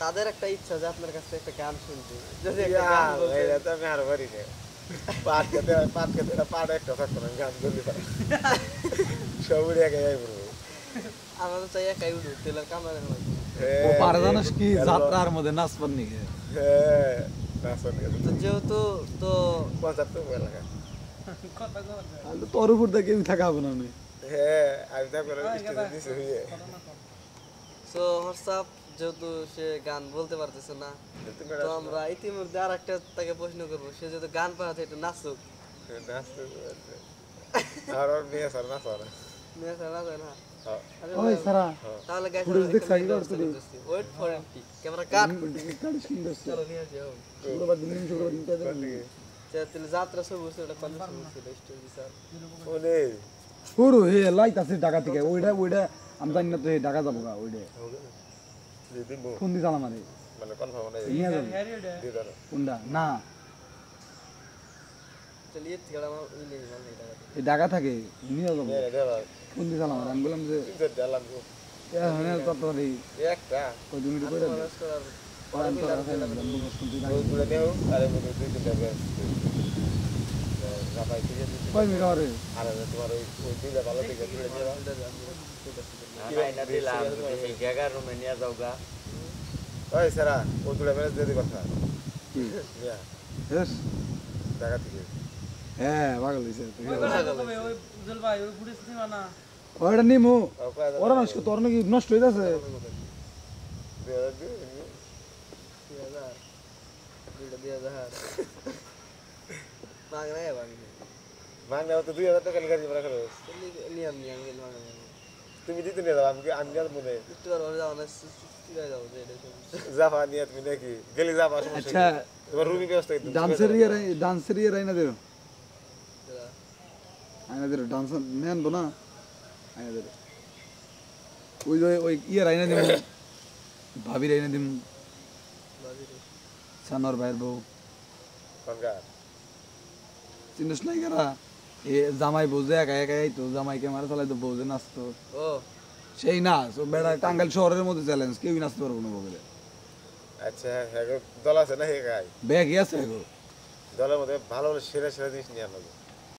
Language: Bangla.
তাদের একটা ইচ্ছা যে আপনার কাছে একটা গান শুনতে যদি তো আমি আরো পারি না পাট খেতে পাট একটা থাকতো না গান করতে পারি সব উড়ে একে যাই বলবো আমরা তো চাই একাই উঠু তেলের কামড়ে ও পারে জানিস কি যাত্রার মধ্যে নাচবার নিয়ে হ্যাঁ নাচন তো যেহেতু তো 75 এলাকা তোর উপর দিয়ে কেউ থাকাবো না আমি হ্যাঁ আমি তারপরে স্টেজে দিছি হইয়ে সো হোয়াটসঅ্যাপ যেহেতু সে গান বলতে পারতেছে না তো আমরা ইতিমধ্যে আর একটা তাকে প্রশ্ন করবো সে যেহেতু গান পাঠাতে একটু নাচুক নাচতে আর মেয়ে স্যার নাচো না মেয়ে ছাড়া যায় না ওই সারা তাহলে গাইস ফুটেজ দেখ cycle wait for MP camera cut cut সুন্দর চলো নিয়ে যাও পুরো বাদ দিন শুরু করে দিতে তাহলে যাত্রা সব বসে ওটা কনফার্ম ছিল স্টোরি স্যার ওরে পুরো হে লাইট আছে ঢাকা থেকে ওইটা আমি জানি না তো হে ঢাকা যাবো গা ওইটা দিদিমু ফোন দি চালাম আরে মানে কনফার্ম না নিয়ে যাবো দিদার কোনটা না চলিয়ে থেকে আমার ওই নেই মানে এটা এই ঢাকা থাকে নিয়ে যাবো মেরে দেবা ফোন দি চালাম আরে আমি বললাম যে ইজ্জত দিলাম গো হ্যাঁ তাড়াতাড়ি একটা কই তুমি কই দেন মানুষ করার ওরান তো আছে না বন্ধু শুনতে ওই গুলো নেও আরে মনে দুই তিনটা ব্যাস রাফাই থেকে কই মি করে আরে তোমার ওই দুইটা ভালো দিকে তুলে দেবা না দিলাম এই জায়গার রুমে নিয়ে যাও গা ওই সারা ওই দুইটা ব্যাস দিয়ে দিবা কথা কি মিয়া यस ঢাকা থেকে হ্যাঁ পাগল হইছে ওই উজ্জ্বল ভাই ওই ফুটেজ নিবা না ওটা নিমু ওরা ওরা নষ্ট তোর নাকি নষ্ট হয়ে যাচ্ছে মাংনা তো 2000 টাকা লিখা দিবা রাখো তুমি দিতে নিয়ে যাও আমি গেল মনে জাফা নিয়ে তুমি নাকি গেলি জাফা আচ্ছা তোমার রুমি ব্যবস্থা ডান্সের ইয়ে রাইনা দেও আইনা দেও ডান্স মেন বনা আইনা দেও ওই ইয়ে রাইনা দিম ভাবি রাইনা দিম সানর ভাইয়ের বউ কনগার চিনিস নাই কারা এ জামাই বউজে একা একাই তো জামাইকে মারা চালাই তো বউজে নাচতো ও সেই নাচ ও বেড়া টাঙ্গাইল শহরের মধ্যে চ্যালেঞ্জ কেউই নাচতে পারবো না বলে আচ্ছা হ্যাঁ দল আছে না হে গাই ব্যাগ আছে গো দলের মধ্যে ভালো ভালো সেরা সেরা জিনিস নিয়ে আনো